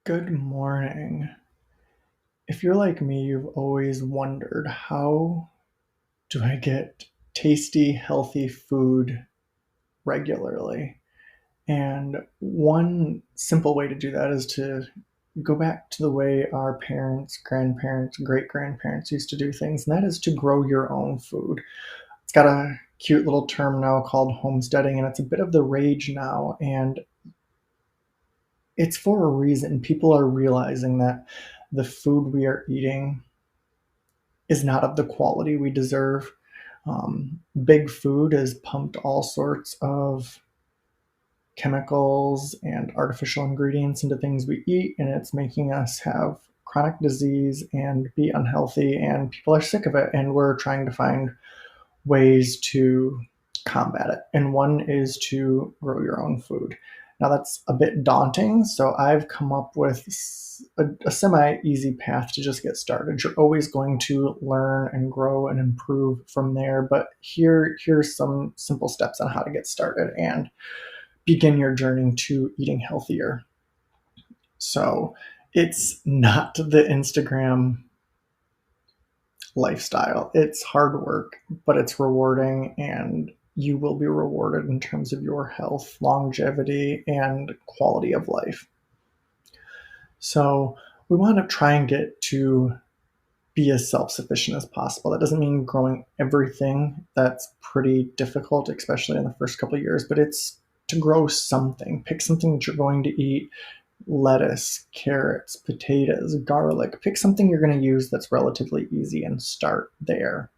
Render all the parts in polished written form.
Good morning. If you're like me, you've always wondered, how do I get tasty, healthy food regularly? And one simple way to do that is to go back to the way our parents, grandparents, great grandparents used to do things, and that is to grow your own food. It's got a cute little term now called homesteading, and it's a bit of the rage now. And it's for a reason. People are realizing that the food we are eating is not of the quality we deserve. Big food has pumped all sorts of chemicals and artificial ingredients into things we eat, and it's making us have chronic disease and be unhealthy, and people are sick of it, and we're trying to find ways to combat it. And one is to grow your own food. Now, that's a bit daunting, so I've come up with a semi easy path to just get started. You're always going to learn and grow and improve from there, but here's some simple steps on how to get started and begin your journey to eating healthier. So, it's not the Instagram lifestyle. It's hard work, but it's rewarding, and you will be rewarded in terms of your health, longevity, and quality of life. So we want to try and get to be as self-sufficient as possible. That doesn't mean growing everything. That's pretty difficult, especially in the first couple of years, but it's to grow something. Pick something that you're going to eat: lettuce, carrots, potatoes, garlic. Pick something you're going to use that's relatively easy and start there.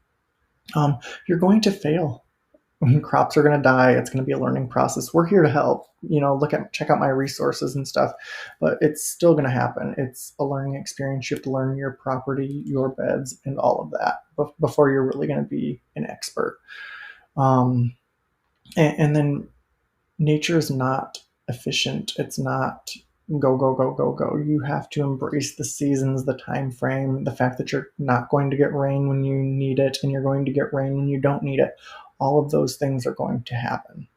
You're going to fail. Crops are going to die. It's going to be a learning process. We're here to help. Check out my resources and stuff, but it's still going to happen. It's a learning experience. You have to learn your property, your beds, and all of that before you're really going to be an expert. Um, and then nature is not efficient. It's not go go go go go. You have to embrace the seasons, the time frame, the fact that you're not going to get rain when you need it, and you're going to get rain when you don't need it. All of those things are going to happen.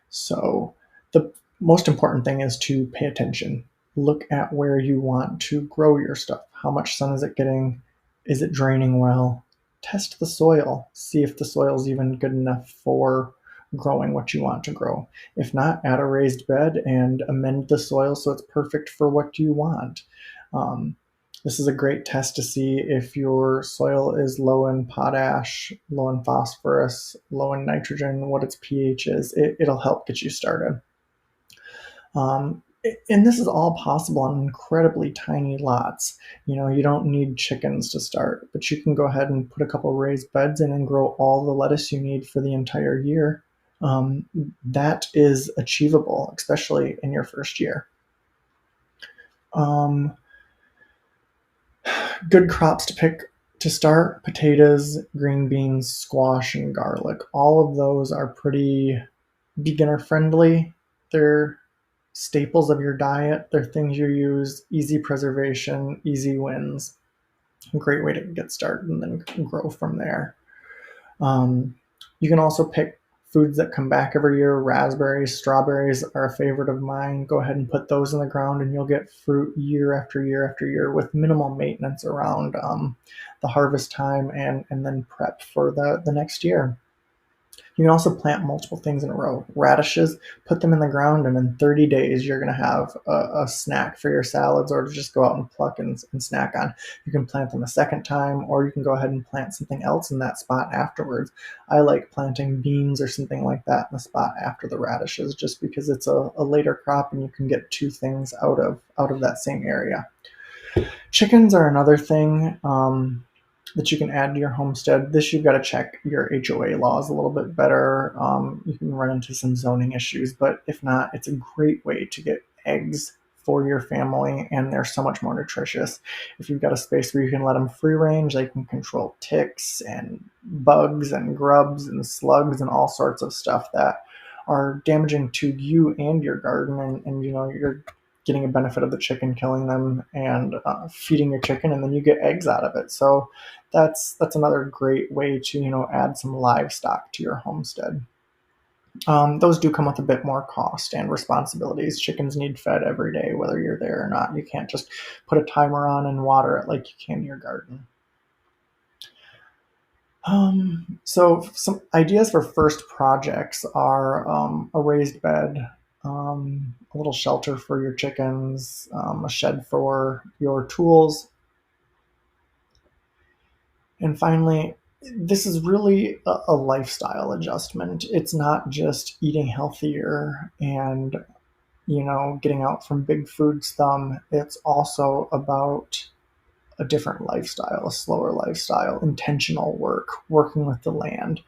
So the most important thing is to pay attention. Look at where you want to grow your stuff. How much sun is it getting? Is it draining well? Test the soil. See if the soil is even good enough for growing what you want to grow. If not, add a raised bed and amend the soil so it's perfect for what you want. Um, this is a great test to see if your soil is low in potash, low in phosphorus, low in nitrogen, what its pH is. It'll help get you started. Um, and this is all possible on incredibly tiny lots. You don't need chickens to start, but you can go ahead and put a couple raised beds in and grow all the lettuce you need for the entire year. That is achievable, especially in your first year. Um, Good crops to pick to start: potatoes, green beans, squash, and garlic. All of those are pretty beginner friendly. They're staples of your diet. They're things you use, easy preservation, easy wins. A great way to get started and then grow from there. Um, you can also pick foods that come back every year. Raspberries, strawberries are a favorite of mine. Go ahead and put those in the ground, and you'll get fruit year after year after year with minimal maintenance around the harvest time, and then prep for the next year. You can also plant multiple things in a row. Radishes, put them in the ground, and in 30 days, you're going to have a snack for your salads, or to just go out and pluck and snack on. You can plant them a second time, or you can go ahead and plant something else in that spot afterwards. I like planting beans or something like that in the spot after the radishes, just because it's a later crop and you can get two things out of that same area. Chickens are another thing that you can add to your homestead. This, you've got to check your HOA laws a little bit better. You can run into some zoning issues, but if not, it's a great way to get eggs for your family, and they're so much more nutritious. If you've got a space where you can let them free range, they can control ticks and bugs and grubs and slugs and all sorts of stuff that are damaging to you and your garden, and you're getting a benefit of the chicken killing them and feeding your chicken, and then you get eggs out of it. So that's another great way to add some livestock to your homestead. Those do come with a bit more cost and responsibilities. Chickens need fed every day, whether you're there or not. You can't just put a timer on and water it like you can your garden. So some ideas for first projects are a raised bed, a little shelter for your chickens, a shed for your tools, and finally, this is really a lifestyle adjustment. It's not just eating healthier and getting out from big food's thumb. It's also about a different lifestyle, a slower lifestyle, intentional work, working with the land,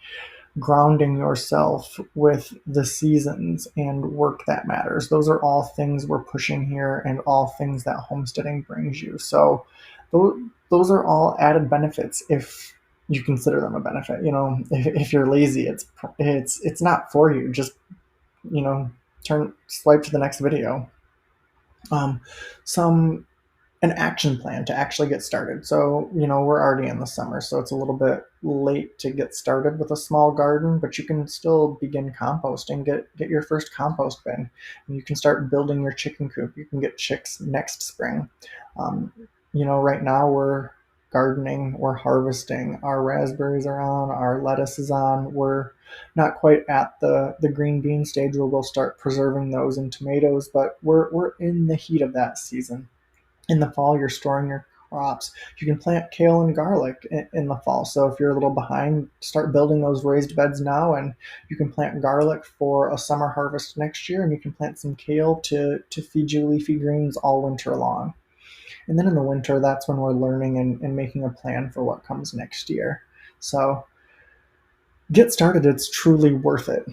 grounding yourself with the seasons and work that matters. Those are all things we're pushing here and all things that homesteading brings you. So those are all added benefits if you consider them a benefit. If you're lazy, it's not for you. Just, swipe to the next video. Some an action plan to actually get started. So, we're already in the summer, so it's a little bit late to get started with a small garden, but you can still begin composting. Get your first compost bin, and you can start building your chicken coop. You can get chicks next spring. Um, right now we're gardening, we're harvesting. Our raspberries are on, our lettuce is on. We're not quite at the green bean stage where we'll start preserving those and tomatoes, but we're in the heat of that season. In the fall, you're storing your crops. You can plant kale and garlic in the fall. So if you're a little behind, start building those raised beds now, and you can plant garlic for a summer harvest next year, and you can plant some kale to feed you leafy greens all winter long. And then in the winter, that's when we're learning and making a plan for what comes next year. So get started. It's truly worth it.